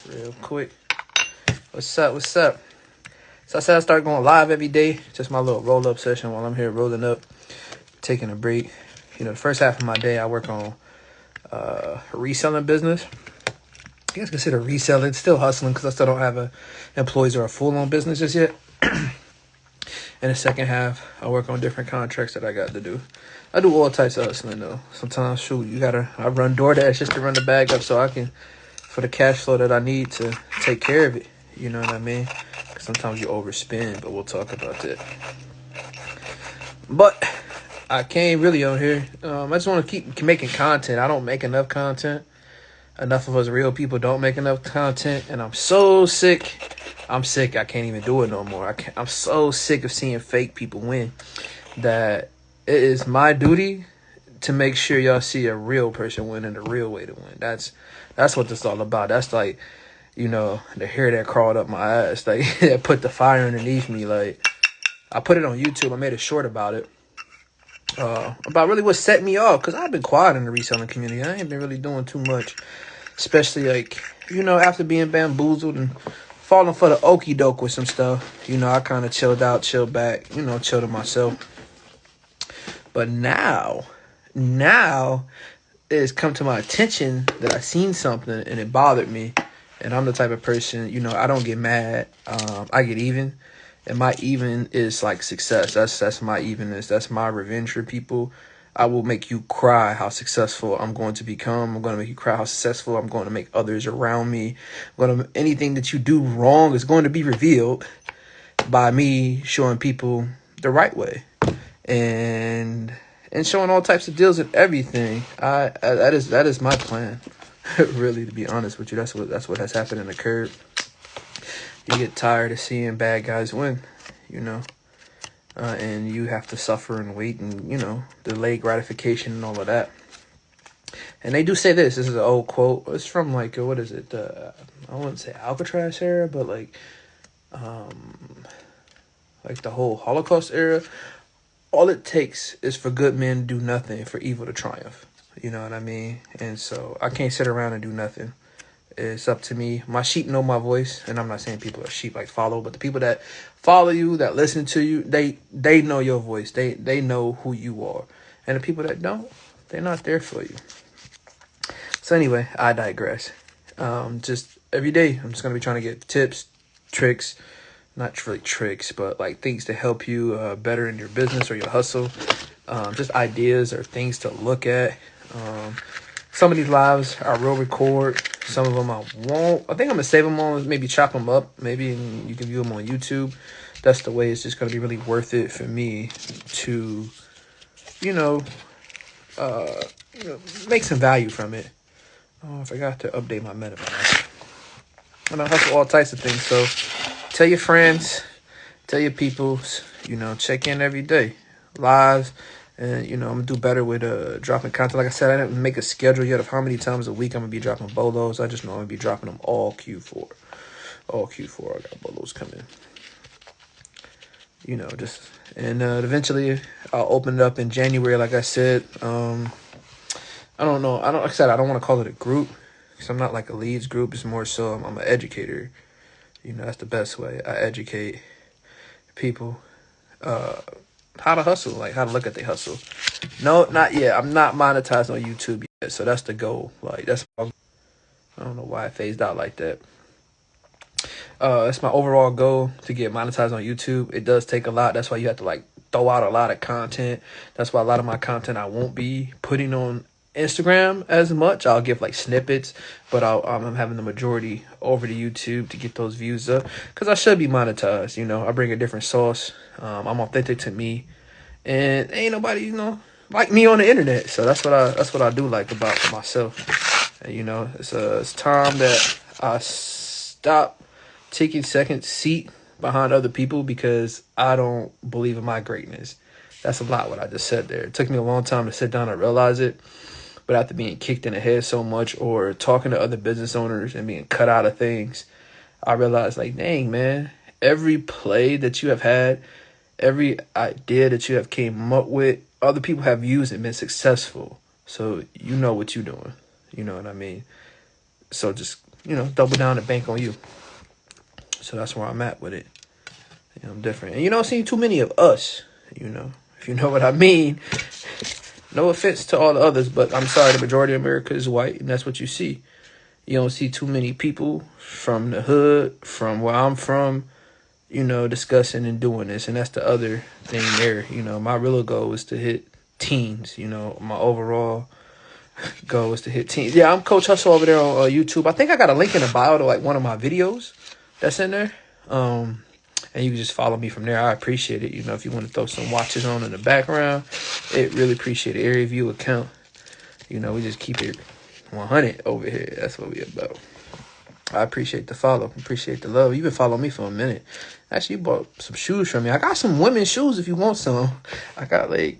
Real quick. What's up? What's up? So I said I start going live every day. Just my little roll up session while I'm here rolling up, taking a break. The first half of my day I work on reselling business. I guess consider reselling, still hustling because I still don't have employees or a full on business just yet. In the second half, I work on different contracts that I got to do. I do all types of hustling though. Sometimes, shoot, I run DoorDash just to run the bag up so I can, for the cash flow that I need to take care of it. You know what I mean? 'Cause sometimes you overspend, but we'll talk about that. But I came really on here. I just want to keep making content. I don't make enough content. Enough of us real people don't make enough content, and I'm so sick. I'm sick. I can't even do it no more. I'm so sick of seeing fake people win that it is my duty to make sure y'all see a real person win and the real way to win. That's what this is all about. That's like, the hair that crawled up my ass, like that put the fire underneath me. Like I put it on YouTube. I made a short about it. About really what set me off, because I've been quiet in the reselling community. I ain't been really doing too much, especially after being bamboozled and falling for the okie doke with some stuff. I kind of chilled out, chilled back, chilled to myself. But now it's come to my attention that I seen something and it bothered me. And I'm the type of person, I don't get mad. I get even. And my even is like success. That's my evenness. That's my revenge for people. I will make you cry how successful I'm going to become. I'm going to make you cry how successful I'm going to make others around me. Anything that you do wrong is going to be revealed by me showing people the right way. And showing all types of deals and everything. That is my plan. Really, to be honest with you, that's what has happened and occurred. You get tired of seeing bad guys win, and you have to suffer and wait and, delay gratification and all of that. And they do say this is an old quote. It's from what is it? I wouldn't say Alcatraz era, but like the whole Holocaust era. All it takes is for good men to do nothing for evil to triumph. You know what I mean? And so I can't sit around and do nothing. It's up to me. My sheep know my voice, and I'm not saying people are sheep like follow, but the people that follow you, that listen to you, they know your voice. They know who you are. And the people that don't, they're not there for you. So anyway, I digress. Just every day, I'm just gonna be trying to get tips, tricks, not really tricks, but like things to help you better in your business or your hustle. Just ideas or things to look at. Some of these lives I will record. Some of them I won't. I think I'm going to save them all and maybe chop them up. Maybe you can view them on YouTube. That's the way it's just going to be really worth it for me to, make some value from it. Oh, I forgot to update my MetaMask. And I hustle all types of things. So tell your friends, tell your peoples, check in every day. Lives. And, I'm going to do better with dropping content. Like I said, I didn't make a schedule yet of how many times a week I'm going to be dropping bolos. I just know I'm going to be dropping them all Q4. All Q4, I got bolos coming. And eventually I'll open it up in January, like I said. I don't know. Like I said, I don't want to call it a group because I'm not like a leads group. It's more so I'm an educator. That's the best way. I educate people. How to hustle, like how to look at the hustle. No, not yet. I'm not monetized on YouTube yet, so that's the goal. Like I don't know why it phased out like that. That's my overall goal, to get monetized on YouTube. It does take a lot. That's why you have to throw out a lot of content. That's why a lot of my content I won't be putting on Instagram as much. I'll give snippets, but I'm having the majority over to YouTube to get those views up, because I should be monetized. I bring a different sauce. I'm authentic to me, and ain't nobody like me on the internet. So that's what I do like about myself. And, it's time that I stop taking second seat behind other people because I don't believe in my greatness. That's a lot what I just said there. It took me a long time to sit down and realize it. But after being kicked in the head so much, or talking to other business owners and being cut out of things, I realized, dang, man, every play that you have had, every idea that you have came up with, other people have used and been successful. So you know what you're doing. You know what I mean? So just double down and bank on you. So that's where I'm at with it. I'm different. And you don't see too many of us, if you know what I mean. No offense to all the others, but I'm sorry, the majority of America is white, and that's what you see. You don't see too many people from the hood, from where I'm from, discussing and doing this. And that's the other thing there. My real goal is to hit teens. My overall goal is to hit teens. Yeah, I'm Coach Hustle over there on YouTube. I think I got a link in the bio to like one of my videos that's in there. And you can just follow me from there. I appreciate it. If you want to throw some watches on in the background, it really appreciate it. Area view account. We just keep it 100 over here. That's what we about. I appreciate the follow. Appreciate the love. You've been following me for a minute. Actually, you bought some shoes from me. I got some women's shoes if you want some. I got a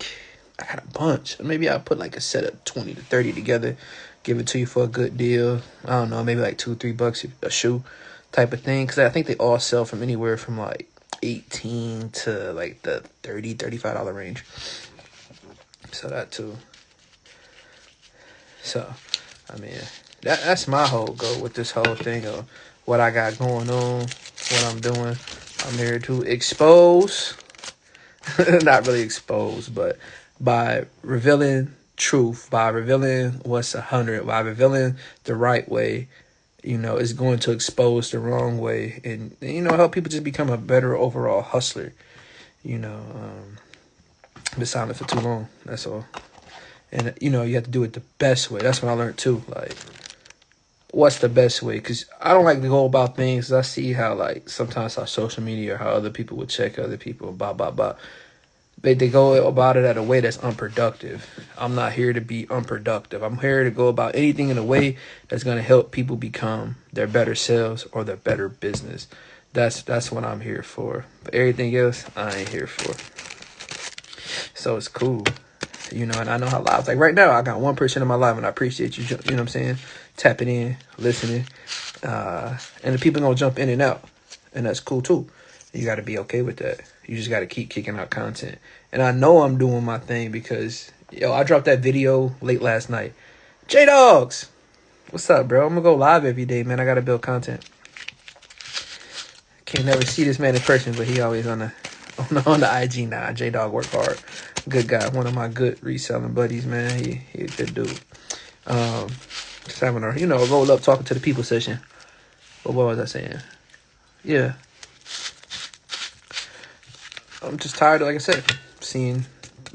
bunch. Maybe I'll put like a set of 20 to 30 together. Give it to you for a good deal. I don't know. Maybe like $2-3 a shoe type of thing. Because I think they all sell from anywhere from like 18 to like the $30-$35 range. So that too. So, I mean, that's my whole goal with this whole thing of what I got going on, what I'm doing. I'm here to expose, not really expose, but by revealing truth, by revealing what's 100, by revealing the right way, is going to expose the wrong way and, help people just become a better overall hustler. Been silent for too long. That's all. And, you have to do it the best way. That's what I learned, too. Like, what's the best way? Because I don't like to go about things. I see how, like, sometimes on social media or how other people would check other people, blah, blah, blah. They go about it in a way that's unproductive. I'm not here to be unproductive. I'm here to go about anything in a way that's going to help people become their better selves or their better business. That's what I'm here for. But everything else, I ain't here for. So it's cool. And I know how lives, like right now, I got one person in my life, and I appreciate you, you know what I'm saying, tapping in, listening, and the people going to jump in and out, and that's cool too. You got to be okay with that. You just got to keep kicking out content, and I know I'm doing my thing because, I dropped that video late last night. J-Dogs, what's up, bro? I'm going to go live every day, man. I got to build content. Can't never see this man in person, but he always on the IG now. J-Dog work hard. Good guy, one of my good reselling buddies, man. He a good dude. Just having a roll up talking to the people session. But what was I saying? Yeah. I'm just tired, like I said, seeing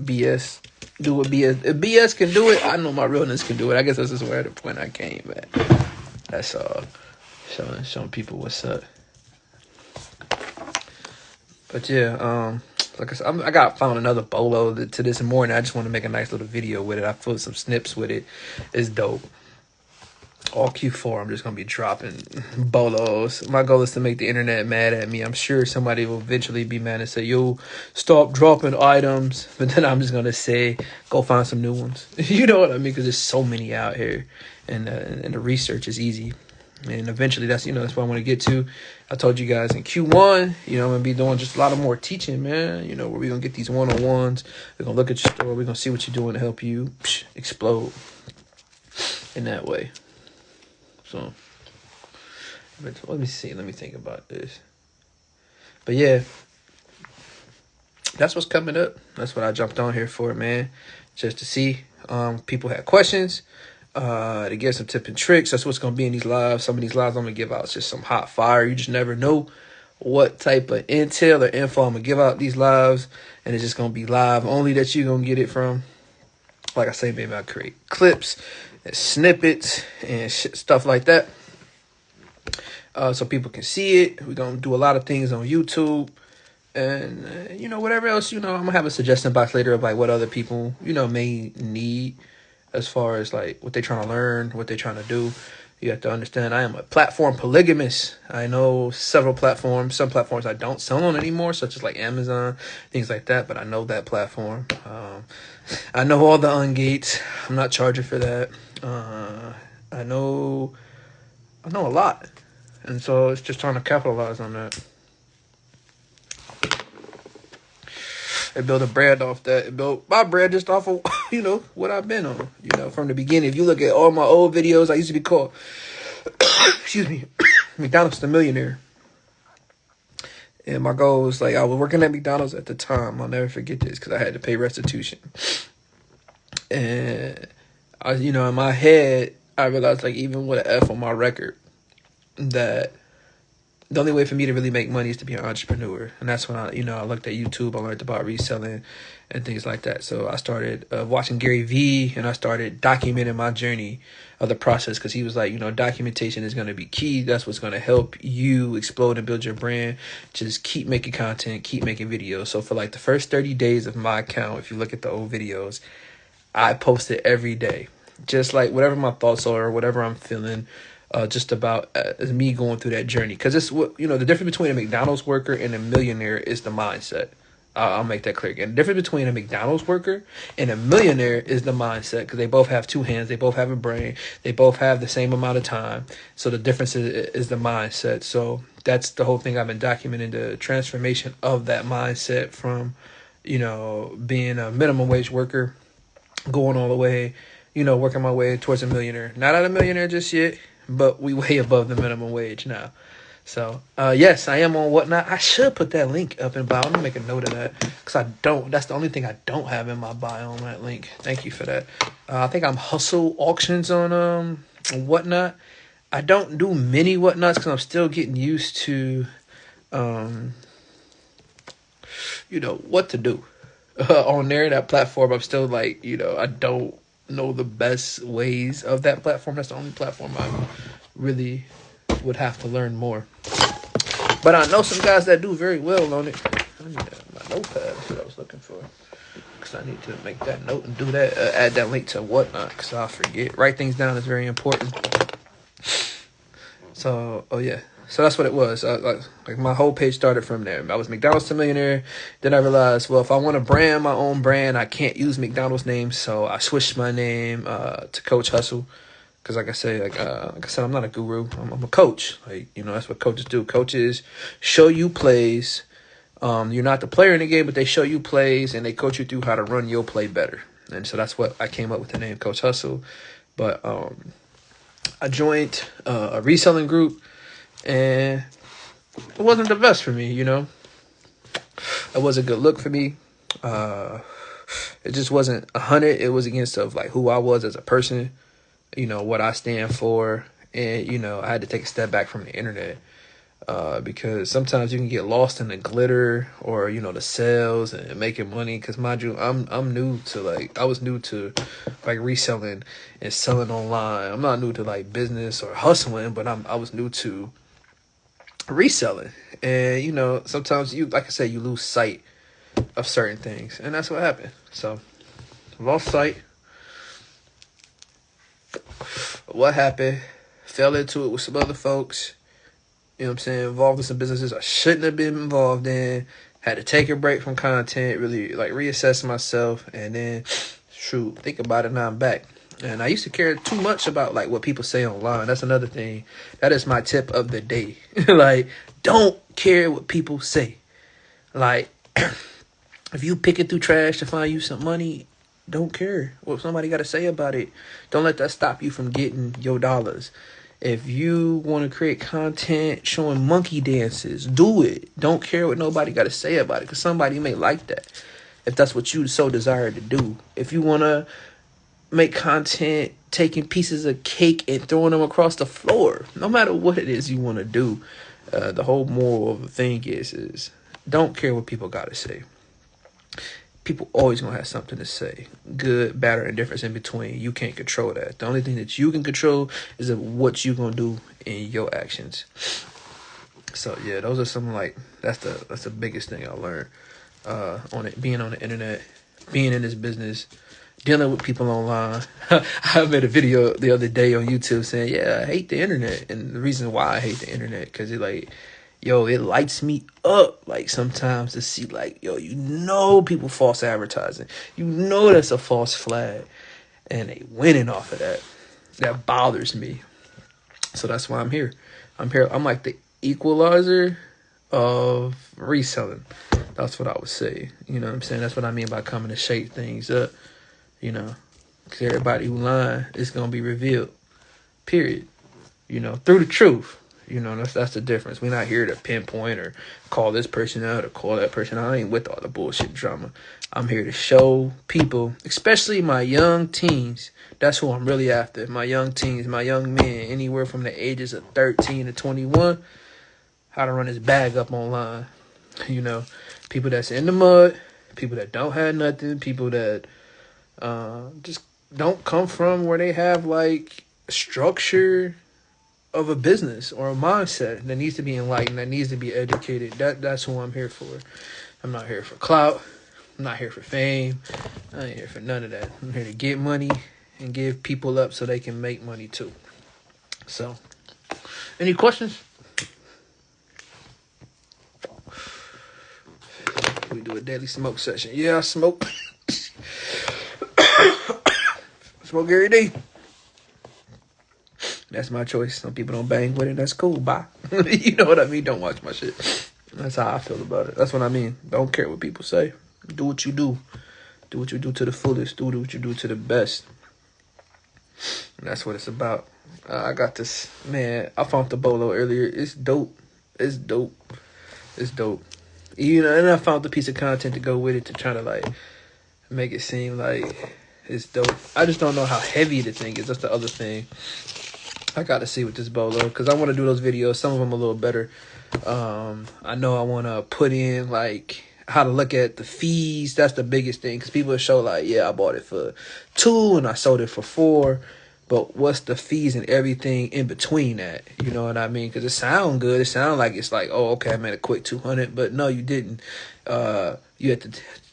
BS do what BS. If BS can do it, I know my realness can do it. I guess this is where the point I came at. That's all. Showing people what's up. But yeah, like I said, I found another bolo to this morning. I just want to make a nice little video with it. I put some snips with it. It's dope. All Q4, I'm just going to be dropping bolos. My goal is to make the internet mad at me. I'm sure somebody will eventually be mad and say, yo, stop dropping items. But then I'm just going to say, go find some new ones. You know what I mean? Because there's so many out here. And the research is easy. And eventually, that's what I want to get to. I told you guys in Q1, I'm going to be doing just a lot of more teaching, man. Where we're going to get these one-on-ones. We're going to look at your store. We're going to see what you're doing to help you explode in that way. So, let me see. Let me think about this. But yeah, that's what's coming up. That's what I jumped on here for, man. Just to see. People had questions. To get some tips and tricks. That's what's going to be in these lives. Some of these lives I'm going to give out is just some hot fire. You just never know what type of intel or info I'm going to give out these lives. And it's just going to be live only that you're going to get it from. Like I say, maybe I'll create clips and snippets and stuff like that. So people can see it. We're going to do a lot of things on YouTube. And, whatever else, I'm going to have a suggestion box later of like what other people, may need. As far as like what they're trying to learn, what they're trying to do. You have to understand I am a platform polygamist. I know several platforms. Some platforms I don't sell on anymore, such as like Amazon, things like that. But I know that platform. I know all the ungates. I'm not charging for that. I know a lot. And so it's just trying to capitalize on that. And build a brand off that. And build my brand just off of, what I've been on. From the beginning. If you look at all my old videos, I used to be called excuse me, McDonald's the Millionaire. And my goal was like, I was working at McDonald's at the time. I'll never forget this because I had to pay restitution. And in my head, I realized like even with an F on my record, that the only way for me to really make money is to be an entrepreneur. And that's when I looked at YouTube. I learned about reselling and things like that. So I started watching Gary Vee, and I started documenting my journey of the process, because he was like, documentation is going to be key. That's what's going to help you explode and build your brand. Just keep making content, keep making videos. So for like the first 30 days of my account, if you look at the old videos, I posted every day, just like whatever my thoughts are, whatever I'm feeling, just about me going through that journey. Because it's what the difference between a McDonald's worker and a millionaire is the mindset. I'll make that clear again. The difference between a McDonald's worker and a millionaire is the mindset, because they both have two hands, they both have a brain, they both have the same amount of time. So the difference is the mindset. So that's the whole thing I've been documenting, the transformation of that mindset from, being a minimum wage worker, going all the way, working my way towards a millionaire. Not at a millionaire just yet, but we way above the minimum wage now. So, yes, I am on Whatnot. I should put that link up in bio. I'm going to make a note of that, because I don't. That's the only thing I don't have in my bio on that link. Thank you for that. I think I'm Hustle Auctions on Whatnot. I don't do many Whatnots because I'm still getting used to, what to do on there, that platform. I'm still like, I don't know the best ways of that platform. That's the only platform I really would have to learn more. But I know some guys that do very well on it. I need my notepad. That's what I was looking for. Because I need to make that note and do that. Add that link to Whatnot, because I'll forget. Write things down is very important. So, yeah. So that's what it was. Like my whole page started from there. I was McDonald's to Millionaire. Then I realized, well, if I want to brand my own brand, I can't use McDonald's name. So I switched my name to Coach Hustle. Because like I said, I'm not a guru. I'm a coach. Like, that's what coaches do. Coaches show you plays. You're not the player in the game, but they show you plays, and they coach you through how to run your play better. And so that's what I came up with the name Coach Hustle. But I joined a reselling group, and it wasn't the best for me, It wasn't a good look for me. It just wasn't 100. It was against of like who I was as a person, what I stand for. And, I had to take a step back from the internet, because sometimes you can get lost in the glitter or, the sales and making money. Because mind you, I'm new to I was new to like reselling and selling online. I'm not new to like business or hustling, but I was new to reselling. And, sometimes like I said, you lose sight of certain things, and that's what happened. So lost sight. What happened? Fell into it with some other folks. Involved in some businesses I shouldn't have been involved in. Had to take a break from content, really like reassess myself, and then think about it, now I'm back. And I used to care too much about like what people say online. That's another thing. That is my tip of the day. Like, don't care what people say. Like, if you picking through trash to find you some money, don't care what somebody got to say about it. Don't let that stop you from getting your dollars. If you want to create content showing monkey dances, do it. Don't care what nobody got to say about it, because somebody may like that if that's what you so desire to do. If you want to make content taking pieces of cake and throwing them across the floor, no matter what it is you want to do, the whole moral of the thing is don't care what people got to say. People always going to have something to say. Good, bad, or indifference in between. You can't control that. The only thing that you can control is what you're going to do in your actions. So, yeah, those are some, that's the biggest thing I learned being on the internet, being in this business, dealing with people online. I made a video the other day on YouTube saying, yeah, I hate the internet. And the reason why I hate the internet, because it lights me up, sometimes to see, people false advertising. That's a false flag. And they winning off of that. That bothers me. So that's why I'm here. I'm like the equalizer of reselling. That's what I would say. You know what I'm saying? That's what I mean by coming to shake things up. Because everybody who lying is going to be revealed. Period. through the truth. That's the difference. We're not here to pinpoint or call this person out or call that person out. I ain't with all the bullshit drama. I'm here to show people, especially my young teens. That's who I'm really after. My young teens, my young men, anywhere from the ages of 13 to 21, how to run his bag up online. People that's in the mud, people that don't have nothing, people that just don't come from where they have like structure of a business or a mindset that needs to be enlightened, that needs to be educated. That's who I'm here for. I'm not here for clout. I'm not here for fame. I ain't here for none of that. I'm here to get money and give people up so they can make money too. So, any questions? We do a daily smoke session. Yeah, I smoke. Smoke every day. That's my choice. Some people don't bang with it. That's cool. Bye. You know what I mean? Don't watch my shit. That's how I feel about it. That's what I mean. Don't care what people say. Do what you do. Do what you do to the fullest. Do what you do to the best. And that's what it's about. I got this. Man, I found the bolo earlier. It's dope. It's dope. It's dope. And I found the piece of content to go with it to try to, like, make it seem like it's dope. I just don't know how heavy the thing is. That's the other thing. I got to see with this bolo because I want to do those videos. Some of them a little better. I know I want to put in like how to look at the fees. That's the biggest thing because people show like, yeah, I bought it for $2 and I sold it for $4. But what's the fees and everything in between that? You know what I mean? Because it sounds good. It sounds like it's like, oh, okay, I made a quick 200. But no, you didn't. You had to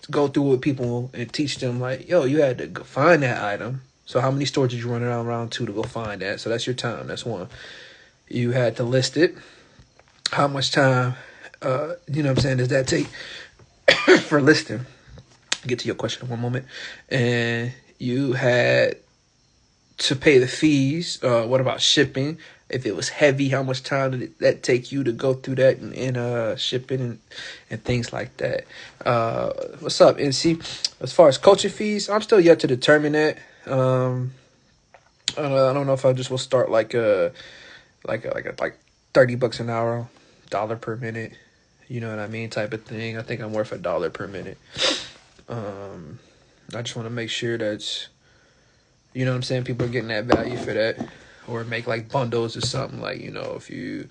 go through with people and teach them like, yo, you had to go find that item. So how many stores did you run around to go find that? So that's your time. That's one. You had to list it. How much time, does that take for listing? Get to your question in one moment. And you had to pay the fees. What about shipping? If it was heavy, how much time did that take you to go through that and shipping and things like that? What's up, NC? As far as coaching fees, I'm still yet to determine that. I don't know if I just will start like $30 an hour, $1 per minute. You know what I mean, type of thing. I think I'm worth $1 per minute. I just want to make sure that's, you know what I'm saying, people are getting that value for that, or make like bundles or something like, if you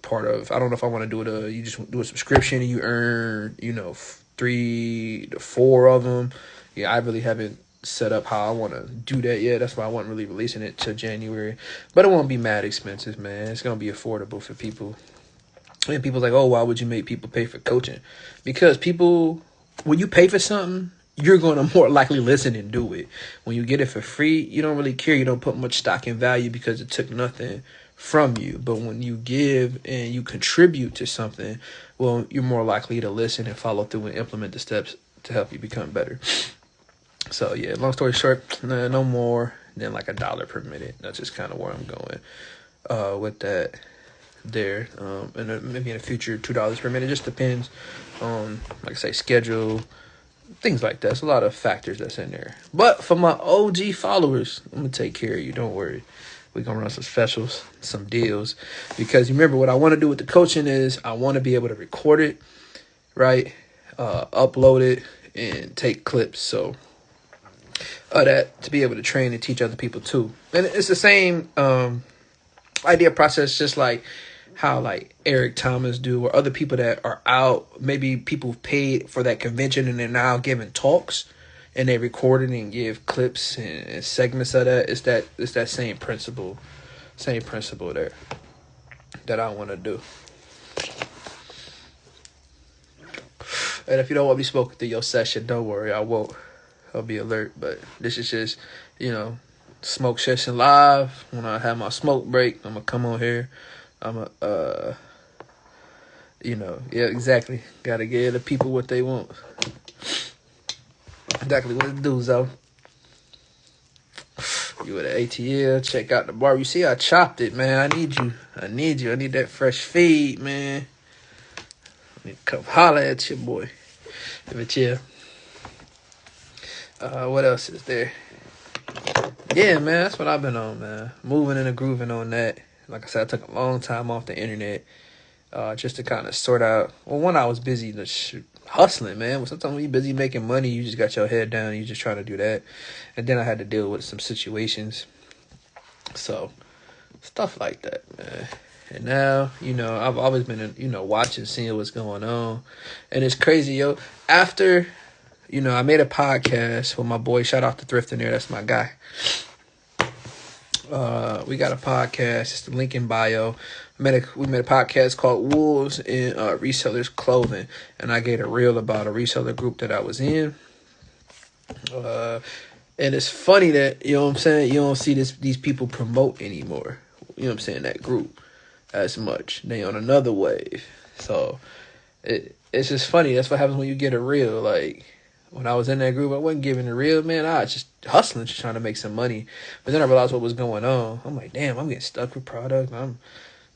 part of, I don't know if I want to do you just do a subscription and you earn, 3 to 4 of them. Yeah, I really haven't set up how I want to do that yet. That's why I wasn't really releasing it till January. But it won't be mad expensive, man. It's going to be affordable for people. And people's like, oh, why would you make people pay for coaching? Because people, when you pay for something, you're going to more likely listen and do it. When you get it for free, you don't really care. You don't put much stock in value because it took nothing from you. But when you give and you contribute to something, well, you're more likely to listen and follow through and implement the steps to help you become better. So, yeah, long story short, no more than like $1 per minute. That's just kind of where I'm going with that there. And maybe in the future, $2 per minute. It just depends on, like I say, schedule, things like that. There's a lot of factors that's in there. But for my OG followers, I'm going to take care of you. Don't worry. We're going to run some specials, some deals. Because remember, what I want to do with the coaching is I want to be able to record it, right? Upload it and take clips. So that to be able to train and teach other people too. And it's the same idea process, just like how like Eric Thomas do, or other people that are out. Maybe people paid for that convention and they're now giving talks and they record it and give clips and segments of that. It's that same principle there that I want to do. And if you don't want me spoken through your session, don't worry, I won't. I'll be alert. But this is just, smoke session live. When I have my smoke break, I'm going to come on here. Yeah, exactly. Got to give the people what they want. Exactly what it do, though. You at the ATL, check out the bar. You see, I chopped it, man. I need you. I need that fresh feed, man. I need to come holler at you, boy. But yeah. What else is there? Yeah, man, that's what I've been on, man. Moving and grooving on that. Like I said, I took a long time off the internet, just to kind of sort out. Well, one, I was busy hustling, man. Well, sometimes when you're busy making money, you just got your head down and you just trying to do that. And then I had to deal with some situations. So, stuff like that, man. And now, I've always been, watching, seeing what's going on. And it's crazy, yo. After, I made a podcast with my boy. Shout out to Thrift in there. That's my guy. We got a podcast. It's the link in bio. We made a podcast called Wolves in Resellers Clothing. And I gave a reel about a reseller group that I was in. And it's funny that, you know what I'm saying, you don't see these people promote anymore. You know what I'm saying, that group as much. They on another wave. So it's just funny. That's what happens when you get a reel. Like, when I was in that group, I wasn't giving a reel, man. I was just hustling, just trying to make some money. But then I realized what was going on. I'm like, damn, I'm getting stuck with product. I'm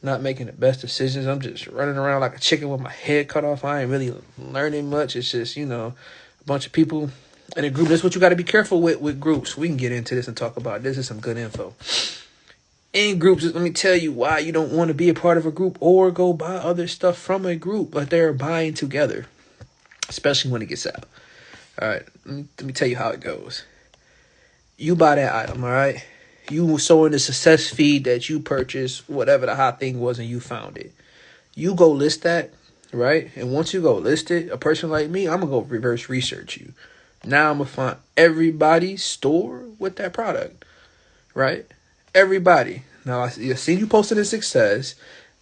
not making the best decisions. I'm just running around like a chicken with my head cut off. I ain't really learning much. It's just, a bunch of people in a group. That's what you got to be careful with groups. We can get into this and talk about this. Is some good info. In groups, let me tell you why you don't want to be a part of a group or go buy other stuff from a group, but they're buying together, especially when it gets out. All right, let me tell you how it goes. You buy that item, all right? You saw in the success feed that you purchased whatever the hot thing was and you found it. You go list that, right? And once you go list it, a person like me, I'm going to go reverse research you. Now I'm going to find everybody's store with that product, right? Everybody. Now, I see you posted a success.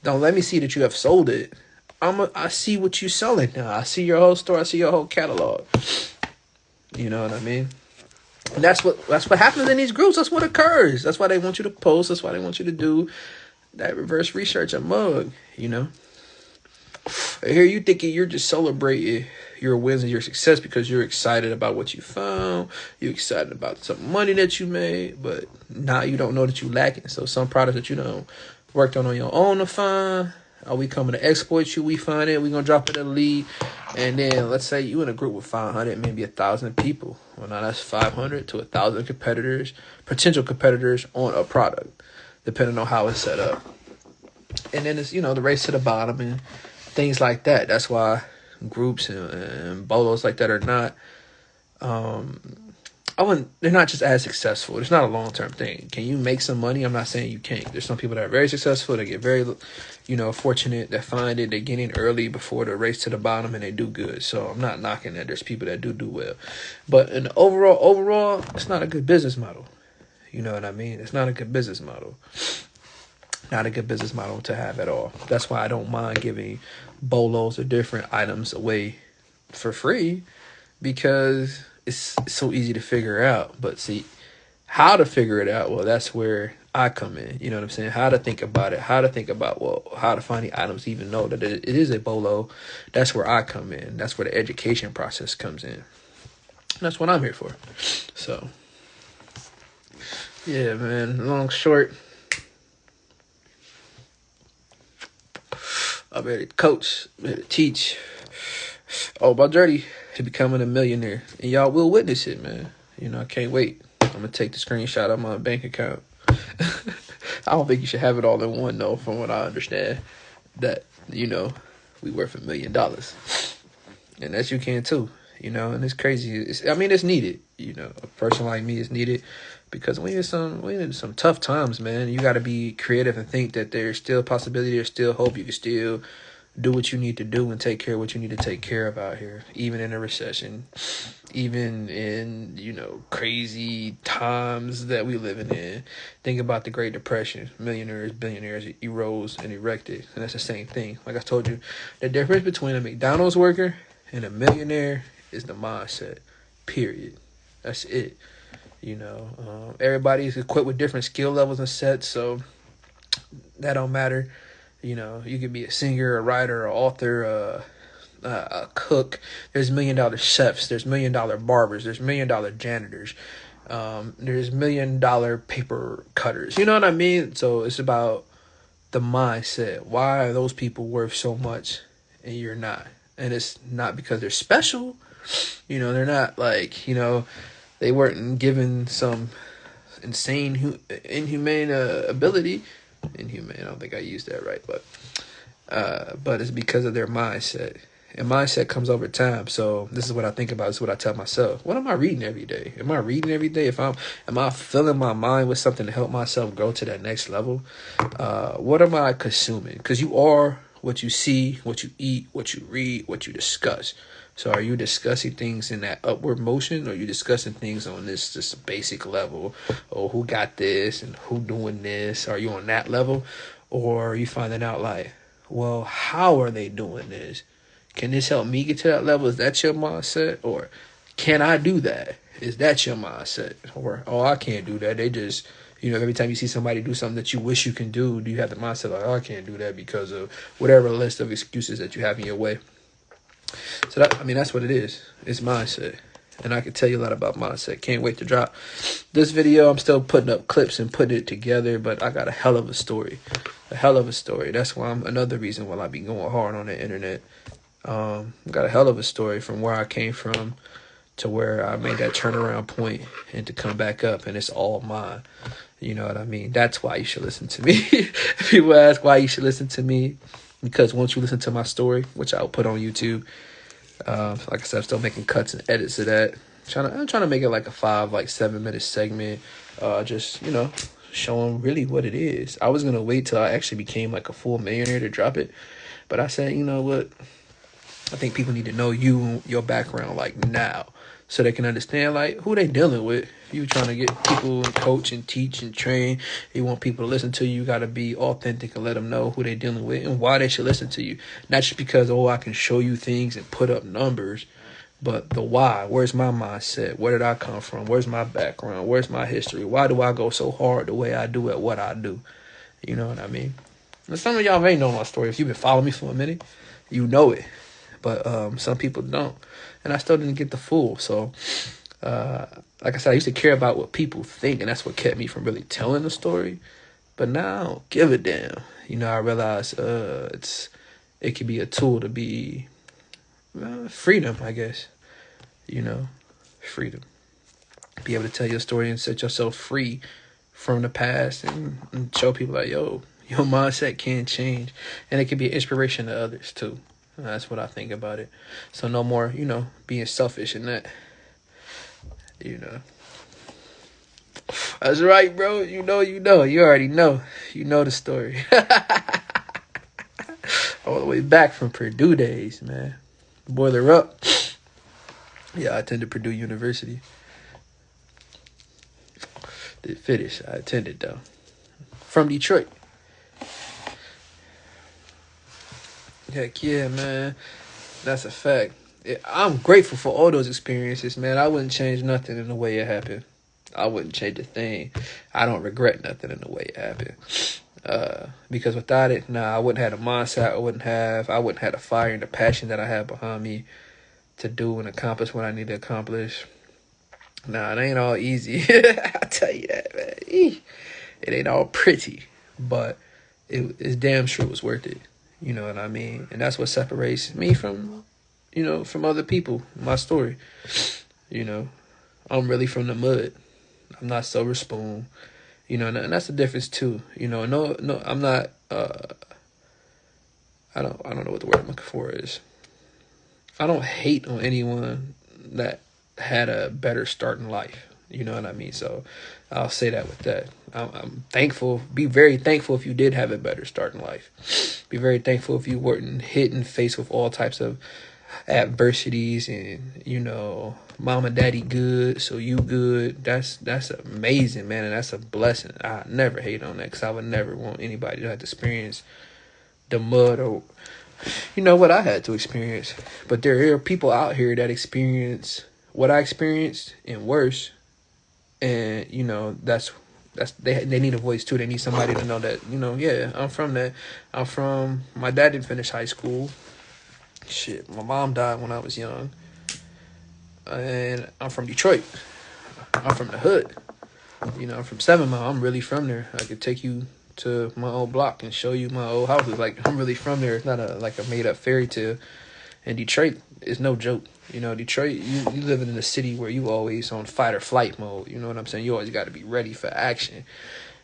Don't let me see that you have sold it. I see what you're selling now. I see your whole store. I see your whole catalog. You know what I mean? And that's what happens in these groups. That's what occurs. That's why they want you to post. That's why they want you to do that reverse research a mug, Here you thinking you're just celebrating your wins and your success because you're excited about what you found. You're excited about some money that you made, but now you don't know that you're lacking. So some products that you worked on your own to find, are we coming to exploit you? We find it. We're going to drop it in the lead. And then let's say you in a group with 500, maybe 1,000 people. Well, now that's 500 to 1,000 competitors, potential competitors on a product, depending on how it's set up. And then it's, the race to the bottom and things like that. That's why groups and bolos like that are not, they're not just as successful. It's not a long-term thing. Can you make some money? I'm not saying you can't. There's some people that are very successful. They get very, fortunate. They find it. They get in early before the race to the bottom and they do good. So I'm not knocking that. There's people that do well. But in the overall, it's not a good business model. You know what I mean? It's not a good business model. Not a good business model to have at all. That's why I don't mind giving bolos of different items away for free, because it's so easy to figure out. But see, how to figure it out, well, that's where I come in. You know what I'm saying? How to think about it. How to think about, how to find the items, even know that it is a bolo. That's where I come in. That's where the education process comes in. That's what I'm here for. So, yeah, man. Long, short. I'm ready to coach, I'm ready to teach. Oh, my journey to becoming a millionaire. And y'all will witness it, man. I can't wait. I'm going to take the screenshot of my bank account. I don't think you should have it all in one, though, from what I understand. That, we worth $1 million. And that you can, too. And it's crazy. It's needed. A person like me is needed. Because we in some tough times, man. You got to be creative and think that there's still possibility, there's still hope. You can still do what you need to do and take care of what you need to take care of out here, even in a recession, even in crazy times that we living in. Think about the Great Depression. Millionaires, billionaires arose and erected, and that's the same thing. Like I told you, the difference between a McDonald's worker and a millionaire is the mindset. Period. That's it. Everybody's equipped with different skill levels and sets, so that don't matter. You could be a singer, a writer, an author, a cook. There's $1 million chefs. There's $1 million barbers. There's $1 million janitors. There's $1 million paper cutters. You know what I mean? So it's about the mindset. Why are those people worth so much and you're not? And it's not because they're special. They're not like, they weren't given some insane, inhumane ability. Inhumane, I don't think I used that right, but it's because of their mindset. And mindset comes over time. So this is what I think about. This is what I tell myself. What am I reading every day? Am I reading every day? Am I filling my mind with something to help myself grow to that next level? What am I consuming? Because you are what you see, what you eat, what you read, what you discuss. So are you discussing things in that upward motion, or are you discussing things on this just basic level? Oh, who got this and who doing this? Are you on that level? Or are you finding out like, well, how are they doing this? Can this help me get to that level? Is that your mindset? Or can I do that? Is that your mindset? Or, oh, I can't do that. They just, every time you see somebody do something that you wish you can do you have the mindset like, oh, I can't do that because of whatever list of excuses that you have in your way. So that's what it is. It's mindset. And I can tell you a lot about mindset. Can't wait to drop this video. I'm still putting up clips and putting it together, but I got a hell of a story. A hell of a story. That's why another reason why I be going hard on the internet. Got a hell of a story from where I came from to where I made that turnaround point and to come back up, and it's all mine. You know what I mean? That's why you should listen to me. People ask why you should listen to me, because once you listen to my story, which I'll put on YouTube, like I said, I'm still making cuts and edits of that. I'm trying to make it like a 7-minute segment, just showing really what it is. I was gonna wait till I actually became like a full millionaire to drop it, but I said, you know what? I think people need to know you, your background, like now, so they can understand like who they dealing with. If you trying to get people and coach and teach and train, you want people to listen to you, you got to be authentic and let them know who they dealing with and why they should listen to you. Not just because, oh, I can show you things and put up numbers, but the why. Where's my mindset? Where did I come from? Where's my background? Where's my history? Why do I go so hard the way I do at what I do? You know what I mean? And some of y'all may know my story. If you've been following me for a minute, you know it. But some people don't. And I still didn't get the full. So, like I said, I used to care about what people think, and that's what kept me from really telling the story. But now I don't give a damn. I realize it could be a tool to be freedom, I guess. Freedom. Be able to tell your story and set yourself free from the past and show people like, yo, your mindset can change. And it can be an inspiration to others, too. That's what I think about it. So no more, being selfish in that. That's right, bro. You know. You already know. You know the story. All the way back from Purdue days, man. Boiler up. Yeah, I attended Purdue University. Didn't finish. I attended, though. From Detroit. Heck yeah, man. That's a fact. I'm grateful for all those experiences, man. I wouldn't change nothing in the way it happened. I wouldn't change a thing. I don't regret nothing in the way it happened. Because without it, I wouldn't have the mindset I wouldn't have the fire and the passion that I have behind me to do and accomplish what I need to accomplish. It ain't all easy. I tell you that, man. It ain't all pretty, but it's damn sure it was worth it. You know what I mean? And that's what separates me from, from other people. My story. I'm really from the mud. I'm not silver spoon. And that's the difference too. No, I'm not. I don't know what the word I'm looking for is. I don't hate on anyone that had a better start in life. You know what I mean? So I'll say that with that. I'm thankful. Be very thankful if you did have a better start in life. Be very thankful if you weren't hit and faced with all types of adversities and, mom and daddy good, so you good. That's amazing, man, and that's a blessing. I never hate on that because I would never want anybody to have to experience the mud or, what I had to experience. But there are people out here that experience what I experienced and worse. And, that's they need a voice too. They need somebody to know that, yeah, I'm from that. My dad didn't finish high school. Shit, my mom died when I was young. And I'm from Detroit. I'm from the hood. I'm from 7 Mile. I'm really from there. I could take you to my old block and show you my old houses. Like, I'm really from there. It's not a made-up fairy tale. And Detroit is no joke. You know, Detroit, you living in a city where you always on fight or flight mode. You know what I'm saying? You always got to be ready for action.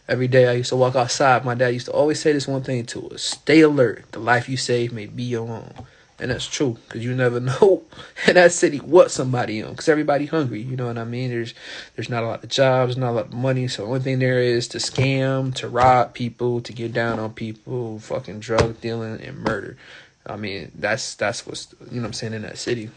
Every day I used to walk outside, my dad used to always say this one thing to us: stay alert. The life you save may be your own. And that's true, because you never know in that city what somebody on, because everybody hungry. You know what I mean? There's not a lot of jobs, not a lot of money. So the only thing there is to scam, to rob people, to get down on people, fucking drug dealing and murder. I mean, that's what's, you know what I'm saying, in that city.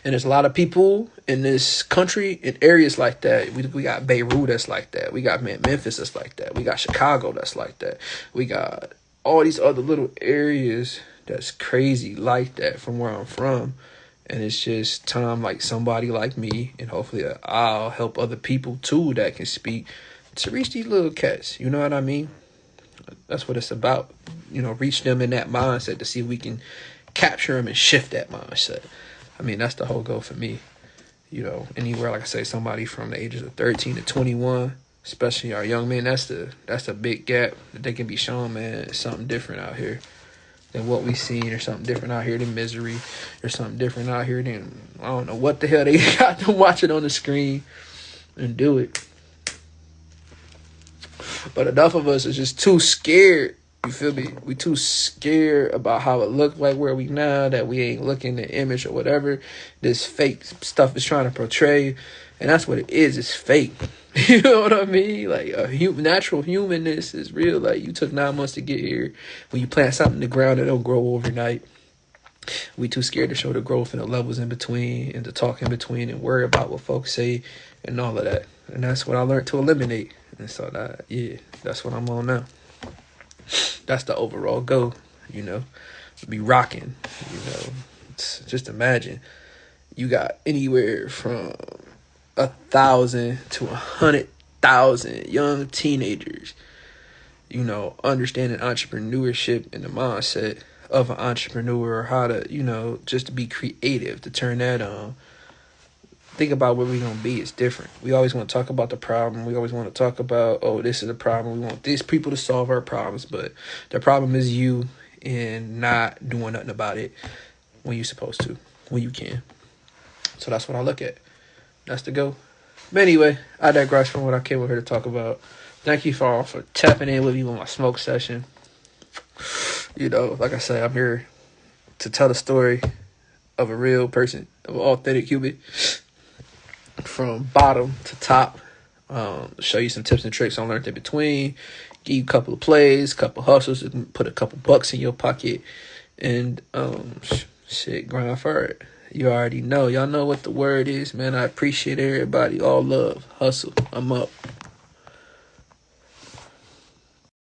And there's a lot of people in this country in areas like that. We got Beirut that's like that. We got Memphis that's like that. We got Chicago that's like that. We got all these other little areas that's crazy like that from where I'm from. And it's just time, like somebody like me, and hopefully I'll help other people too that can speak, to reach these little cats. You know what I mean? That's what it's about. You know, reach them in that mindset to see if we can capture them and shift that mindset. I mean, that's the whole goal for me. You know, anywhere, like I say, somebody from the ages of 13 to 21, especially our young men, that's the big gap that they can be shown, man. It's something different out here than what we seen, or something different out here than misery, or something different out here than, I don't know what the hell they got to watch it on the screen and do it. But enough of us is just too scared. You feel me? We too scared about how it look like where we now, that we ain't looking the image or whatever this fake stuff is trying to portray. And that's what it is. It's fake. You know what I mean? Like natural humanness is real. Like, you took 9 months to get here. When you plant something in the ground, it don't grow overnight. We too scared to show the growth and the levels in between, and to talk in between, and worry about what folks say and all of that. And that's what I learned to eliminate. And so that's what I'm on now. That's the overall goal, you know, be rocking, you know. Just imagine you got anywhere from 1,000 to 100,000 young teenagers, you know, understanding entrepreneurship and the mindset of an entrepreneur, or how to, you know, just to be creative, to turn that on. Think about where we're going to be. It's different. We always want to talk about the problem. We always want to talk about, oh, this is a problem. We want these people to solve our problems. But the problem is you, and not doing nothing about it when you're supposed to, when you can. So that's what I look at. That's the goal. But anyway, I digress from what I came over here to talk about. Thank you all for tapping in with me on my smoke session. You know, like I said, I'm here to tell the story of a real person, of an authentic human, from bottom to top. Show you some tips and tricks I learned in between, give you a couple of plays, couple hustles, and put a couple bucks in your pocket, and grind for it. You already know. Y'all know what the word is, man. I appreciate everybody. All love. Hustle. I'm up.